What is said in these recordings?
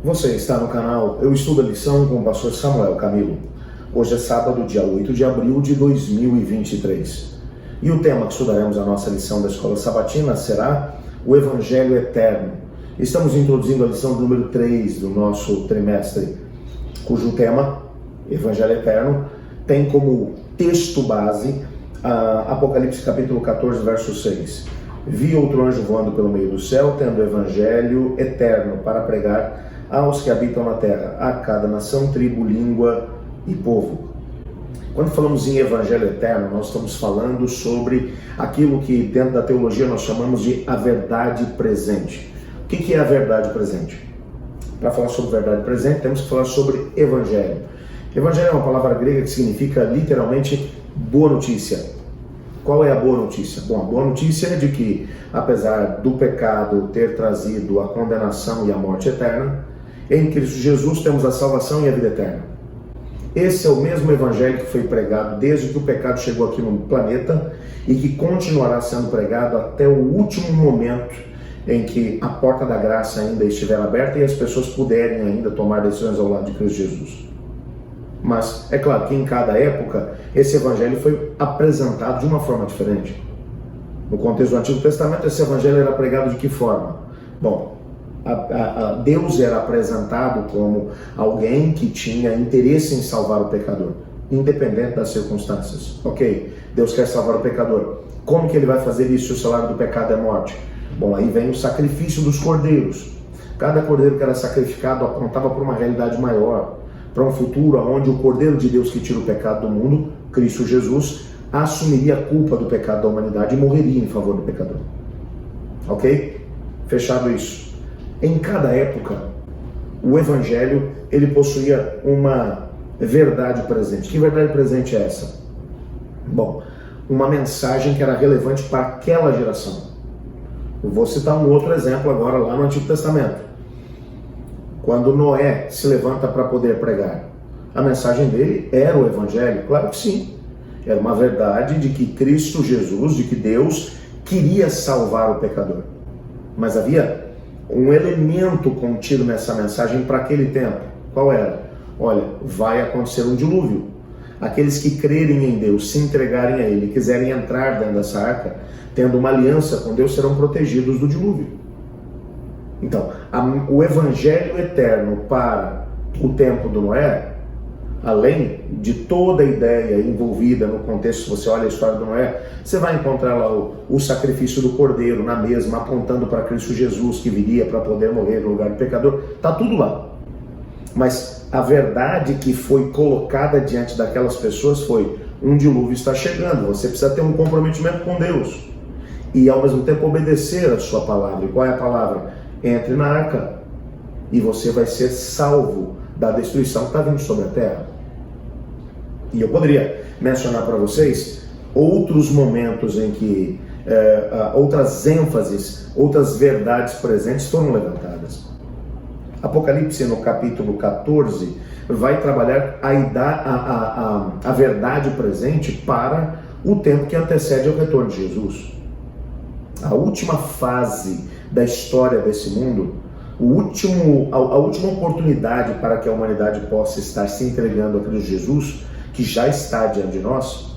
Você está no canal Eu Estudo a Lição com o pastor Samuel Camilo. Hoje é sábado, dia 8 de abril de 2023. E o tema que estudaremos a nossa lição da Escola Sabatina será o Evangelho Eterno. Estamos introduzindo a lição número 3 do nosso trimestre, cujo tema, Evangelho Eterno, tem como texto base Apocalipse capítulo 14, verso 6. Vi outro anjo voando pelo meio do céu, tendo o Evangelho Eterno para pregar aos que habitam na terra, a cada nação, tribo, língua e povo. Quando falamos em Evangelho Eterno, nós estamos falando sobre aquilo que dentro da teologia nós chamamos de a verdade presente. O que é a verdade presente? Para falar sobre verdade presente, temos que falar sobre Evangelho. Evangelho é uma palavra grega que significa literalmente boa notícia. Qual é a boa notícia? Bom, a boa notícia é de que, apesar do pecado ter trazido a condenação e a morte eterna, em Cristo Jesus temos a salvação e a vida eterna. Esse é o mesmo evangelho que foi pregado desde que o pecado chegou aqui no planeta e que continuará sendo pregado até o último momento em que a porta da graça ainda estiver aberta e as pessoas puderem ainda tomar decisões ao lado de Cristo Jesus. Mas é claro que em cada época esse evangelho foi apresentado de uma forma diferente. No contexto do Antigo Testamento, esse evangelho era pregado de que forma? Bom, Deus era apresentado como alguém que tinha interesse em salvar o pecador, independente das circunstâncias. Ok, Deus quer salvar o pecador. Como que ele vai fazer isso se o salário do pecado é morte? Bom, aí vem o sacrifício dos cordeiros. Cada cordeiro que era sacrificado apontava para uma realidade maior, para um futuro onde o Cordeiro de Deus que tira o pecado do mundo, Cristo Jesus, assumiria a culpa do pecado da humanidade e morreria em favor do pecador. Ok? Fechado isso. Em cada época, o Evangelho, ele possuía uma verdade presente. Que verdade presente é essa? Bom, uma mensagem que era relevante para aquela geração. Eu vou citar um outro exemplo agora lá no Antigo Testamento. Quando Noé se levanta para poder pregar, a mensagem dele era o Evangelho? Claro que sim. Era uma verdade de que Cristo Jesus, de que Deus queria salvar o pecador. Mas havia um elemento contido nessa mensagem para aquele tempo. Qual era? Olha, vai acontecer um dilúvio. Aqueles que crerem em Deus, se entregarem a Ele, quiserem entrar dentro dessa arca, tendo uma aliança com Deus, serão protegidos do dilúvio. Então, o Evangelho Eterno para o tempo do Noé, além de toda a ideia envolvida no contexto, se você olha a história do Noé, você vai encontrar lá o sacrifício do cordeiro na mesma, apontando para Cristo Jesus que viria para poder morrer no lugar do pecador, está tudo lá. Mas a verdade que foi colocada diante daquelas pessoas foi: um dilúvio está chegando, você precisa ter um comprometimento com Deus e ao mesmo tempo obedecer a sua palavra. E qual é a palavra? Entre na arca e você vai ser salvo da destruição que está vindo sobre a terra. E eu poderia mencionar para vocês outros momentos em que outras ênfases, outras verdades presentes foram levantadas. Apocalipse no capítulo 14 vai trabalhar a verdade presente para o tempo que antecede ao retorno de Jesus. A última fase da história desse mundo, a última oportunidade para que a humanidade possa estar se entregando a Cristo Jesus, que já está diante de nós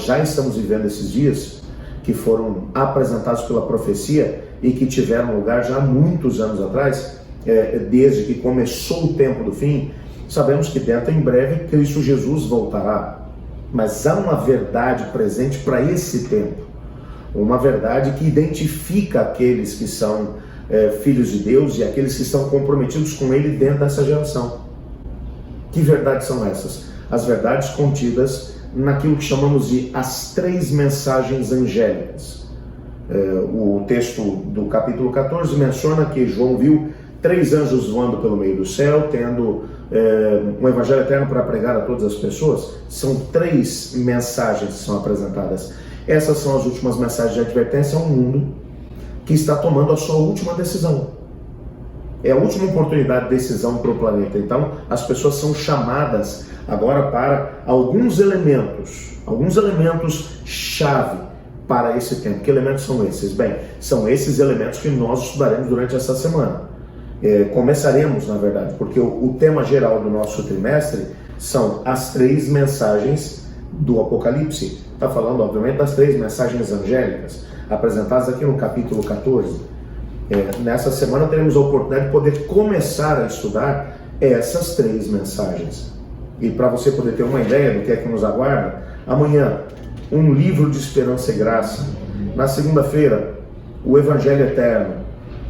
já estamos vivendo esses dias, que foram apresentados pela profecia e que tiveram lugar já há muitos anos atrás, desde que começou o tempo do fim. Sabemos que dentro em breve Cristo Jesus voltará, mas há uma verdade presente para esse tempo. Uma verdade que identifica aqueles que são filhos de Deus e aqueles que estão comprometidos com Ele dentro dessa geração. Que verdades são essas? As verdades contidas naquilo que chamamos de as 3 mensagens angélicas. O texto do capítulo 14 menciona que João viu 3 anjos voando pelo meio do céu, tendo um evangelho eterno para pregar a todas as pessoas. São 3 mensagens que são apresentadas. Essas são as últimas mensagens de advertência a um mundo que está tomando a sua última decisão. É a última oportunidade de decisão para o planeta. Então, as pessoas são chamadas agora para alguns elementos-chave para esse tempo. Que elementos são esses? Bem, são esses elementos que nós estudaremos durante essa semana. Começaremos, na verdade, porque o tema geral do nosso trimestre são as 3 mensagens do Apocalipse. Está falando, obviamente, das 3 mensagens angélicas, apresentadas aqui no capítulo 14. Nessa semana teremos a oportunidade de poder começar a estudar essas 3 mensagens. E para você poder ter uma ideia do que é que nos aguarda, amanhã, um livro de esperança e graça. Na segunda-feira, o Evangelho Eterno.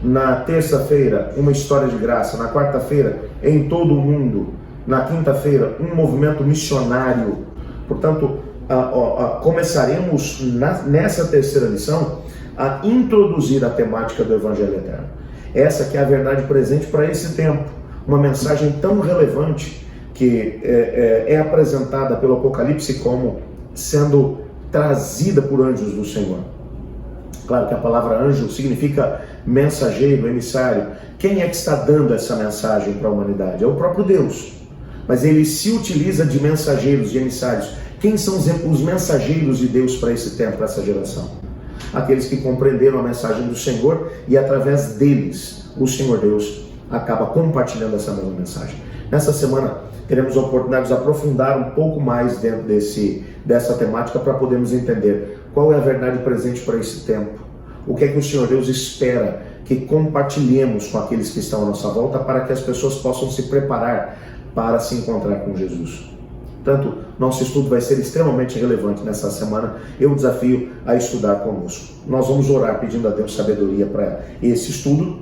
Na terça-feira, uma história de graça. Na quarta-feira, em todo o mundo. Na quinta-feira, um movimento missionário. Portanto, começaremos nessa terceira lição a introduzir a temática do Evangelho Eterno. Essa que é a verdade presente para esse tempo. Uma mensagem tão relevante que é apresentada pelo Apocalipse como sendo trazida por anjos do Senhor. Claro que a palavra anjo significa mensageiro, emissário. Quem é que está dando essa mensagem para a humanidade? É o próprio Deus. Mas ele se utiliza de mensageiros, de emissários. Quem são os mensageiros de Deus para esse tempo, para essa geração? Aqueles que compreenderam a mensagem do Senhor e através deles o Senhor Deus acaba compartilhando essa mesma mensagem. Nessa semana teremos a oportunidade de aprofundar um pouco mais dentro dessa temática para podermos entender qual é a verdade presente para esse tempo. O que é que o Senhor Deus espera que compartilhemos com aqueles que estão à nossa volta para que as pessoas possam se preparar para se encontrar com Jesus. Portanto, nosso estudo vai ser extremamente relevante nessa semana. Eu desafio a estudar conosco. Nós vamos orar pedindo a Deus sabedoria para esse estudo,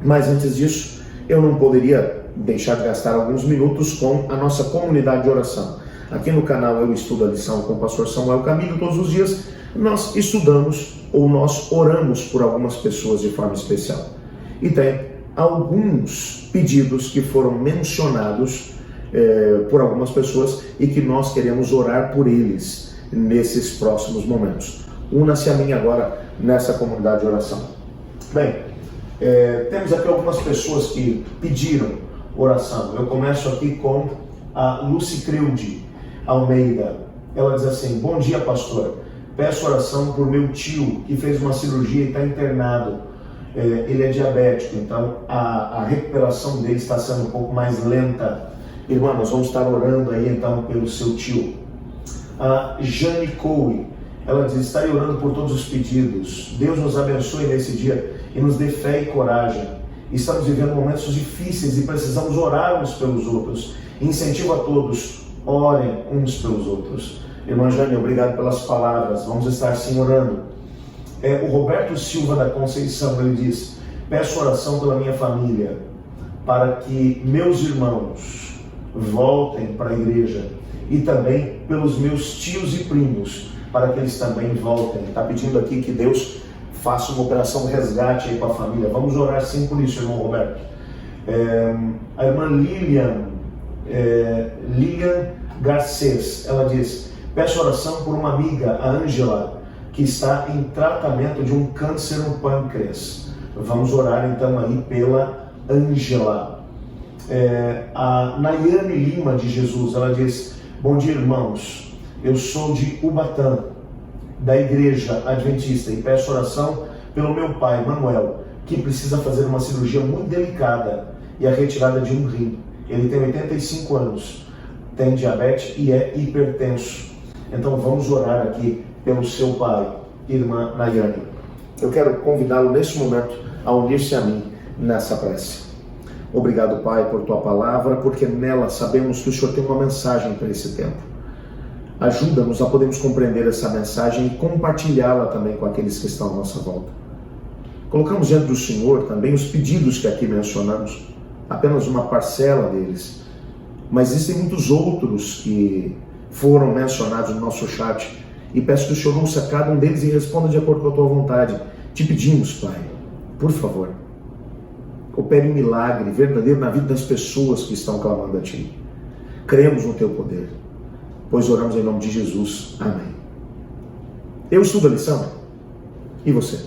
mas antes disso, eu não poderia deixar de gastar alguns minutos com a nossa comunidade de oração. Aqui no canal Eu Estudo a Lição com o pastor Samuel Camilo. Todos os dias nós estudamos ou nós oramos por algumas pessoas de forma especial. E tem alguns pedidos que foram mencionados por algumas pessoas e que nós queremos orar por eles nesses próximos momentos. Una-se a mim agora nessa comunidade de oração. Bem, temos aqui algumas pessoas que pediram oração. Eu começo aqui com a Lucy Creude Almeida. Ela diz assim: bom dia, pastor. Peço oração por meu tio que fez uma cirurgia e está internado. Ele é diabético, então a recuperação dele está sendo um pouco mais lenta. Irmã, nós vamos estar orando aí então pelo seu tio. A Jane Coe, ela diz: estarei orando por todos os pedidos. Deus nos abençoe nesse dia e nos dê fé e coragem. Estamos vivendo momentos difíceis e precisamos orar uns pelos outros. Incentivo a todos, orem uns pelos outros. Irmã Jane, obrigado pelas palavras. Vamos estar sim orando. O Roberto Silva da Conceição, ele diz: peço oração pela minha família, para que meus irmãos voltem para a igreja, e também pelos meus tios e primos, para que eles também voltem. Está pedindo aqui que Deus faça uma operação de resgate aí para a família. Vamos orar sim por isso, irmão Roberto. A irmã Lilian Garcês, ela diz: peço oração por uma amiga, a Ângela, que está em tratamento de um câncer no pâncreas. Vamos orar então aí pela Ângela. A Nayane Lima de Jesus, ela diz: bom dia, irmãos, eu sou de Ubatã, da igreja adventista, e peço oração pelo meu pai, Manuel, que precisa fazer uma cirurgia muito delicada e a retirada de um rim. Ele tem 85 anos, tem diabetes e é hipertenso. Então vamos orar aqui pelo seu pai, irmã Nayane. Eu quero convidá-lo neste momento a unir-se a mim nessa prece. Obrigado, Pai, por Tua palavra, porque nela sabemos que o Senhor tem uma mensagem para esse tempo. Ajuda-nos a podermos compreender essa mensagem e compartilhá-la também com aqueles que estão à nossa volta. Colocamos diante do Senhor também os pedidos que aqui mencionamos, apenas uma parcela deles, mas existem muitos outros que foram mencionados no nosso chat, e peço que o Senhor ouça cada um deles e responda de acordo com a Tua vontade. Te pedimos, Pai, por favor, opere um milagre verdadeiro na vida das pessoas que estão clamando a Ti. Cremos no Teu poder, pois oramos em nome de Jesus. Amém. Eu estudo a lição, e você?